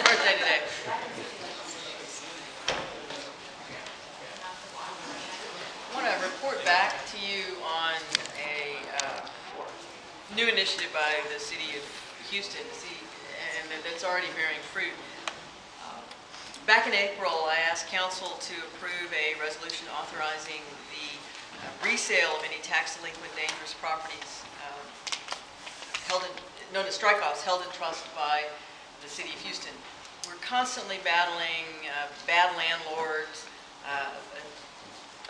birthday today. I want to report back to you on a new initiative by the City of Houston, and that's already bearing fruit. Back in April, I asked Council to approve a resolution authorizing the resale of any tax-delinquent dangerous properties known as strikeoffs, held in trust by the City of Houston. We're constantly battling bad landlords,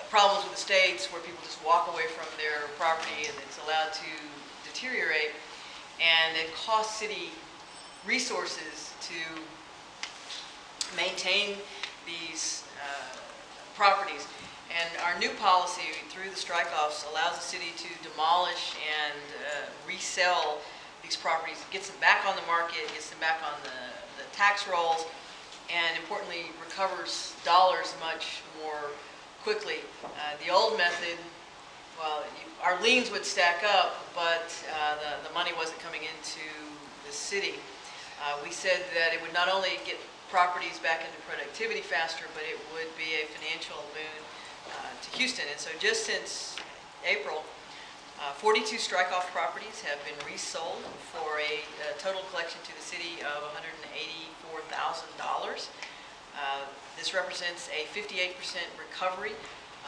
problems with estates where people just walk away from their property and it's allowed to deteriorate, and it costs city resources to maintain these properties. And our new policy through the strikeoffs allows the city to demolish and resell these properties, gets them back on the market, gets them back on the tax rolls, and importantly recovers dollars much more quickly. The old method, well, our liens would stack up, but the money wasn't coming into the city. We said that it would not only get properties back into productivity faster, but it would be a financial boon to Houston. And so just since April, 42 strikeoff properties have been resold for a total collection to the city of $184,000. This represents a 58% recovery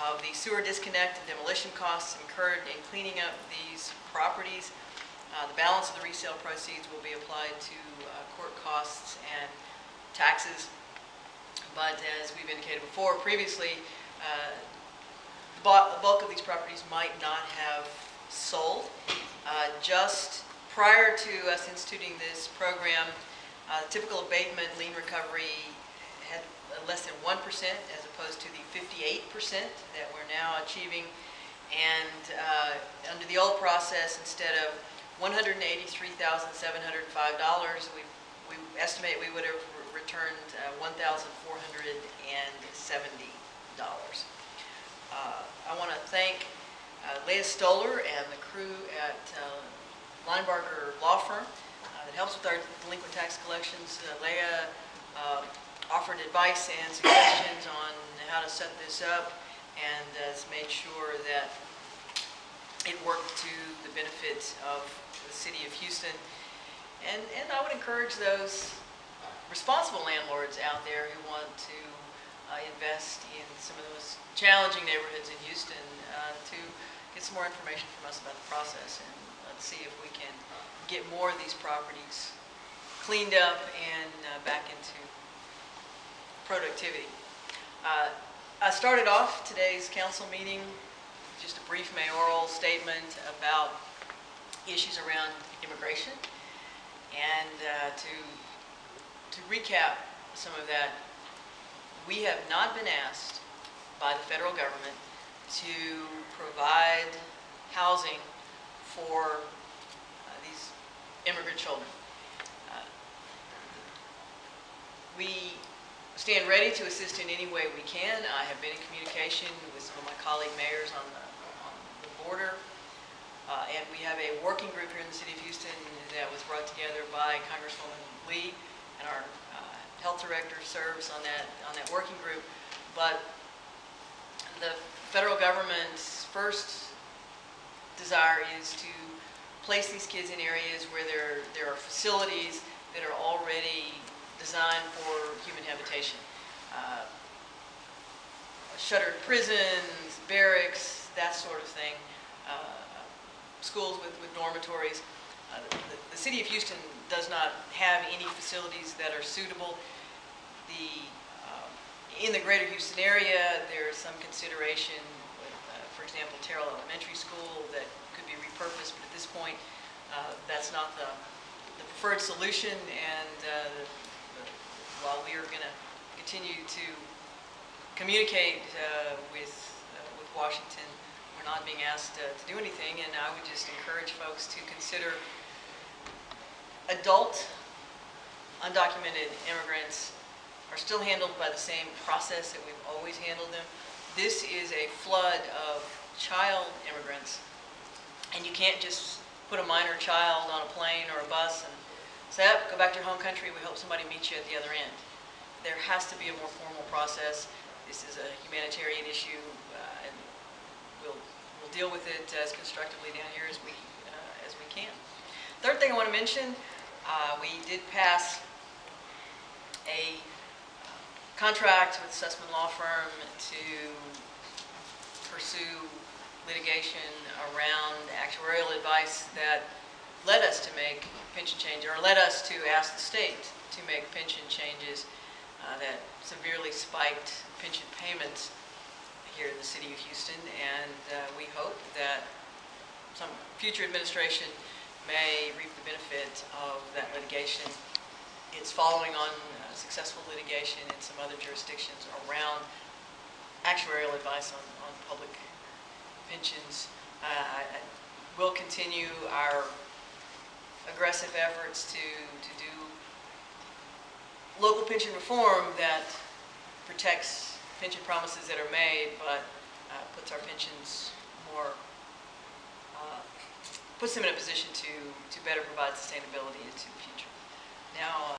of the sewer disconnect and demolition costs incurred in cleaning up these properties. The balance of the resale proceeds will be applied to court costs and taxes. But as we've indicated before, previously, the bulk of these properties might not have sold. Just prior to us instituting this program, typical abatement lien recovery had less than 1% as opposed to the 58% that we're now achieving. And under the old process, instead of $183,705, we estimate we would have returned $1,470. I want to thank Leah Stoller and the crew at Linebarger Law Firm that helps with our delinquent tax collections. Leah offered advice and suggestions on how to set this up, and has made sure that it worked to the benefit of the City of Houston. And I would encourage those responsible landlords out there who want to invest in some of the most challenging neighborhoods in Houston to get some more information from us about the process, and let's see if we can get more of these properties cleaned up and back into productivity. I started off today's council meeting with just a brief mayoral statement about issues around immigration, and to recap some of that, we have not been asked by the federal government to provide housing for these immigrant children. We stand ready to assist in any way we can. I have been in communication with some of my colleague mayors on the border, and we have a working group here in the City of Houston that was brought together by Congresswoman Lee, and our health director serves on that working group. But the federal government's first desire is to place these kids in areas where there are facilities that are already designed for human habitation. Shuttered prisons, barracks, that sort of thing, schools with dormitories. The City of Houston does not have any facilities that are suitable. In the greater Houston area, there is some consideration with, for example, Terrell Elementary School that could be repurposed, but at this point, that's not the preferred solution. And while we are going to continue to communicate with Washington, we're not being asked to do anything. And I would just encourage folks to consider adult undocumented immigrants are still handled by the same process that we've always handled them. This is a flood of child immigrants, and you can't just put a minor child on a plane or a bus and say up, go back to your home country, we hope somebody meets you at the other end. There has to be a more formal process. This is a humanitarian issue, and we'll deal with it as constructively down here as we can. Third thing I want to mention, we did pass a contract with the Sussman Law Firm to pursue litigation around actuarial advice that led us to make pension changes, or led us to ask the state to make pension changes that severely spiked pension payments here in the city of Houston, and we hope that some future administration may reap the benefit of that litigation. It's following on successful litigation in some other jurisdictions around actuarial advice on public pensions. We'll continue our aggressive efforts to do local pension reform that protects pension promises that are made, but puts our pensions more, puts them in a position to better provide sustainability into the future. Now.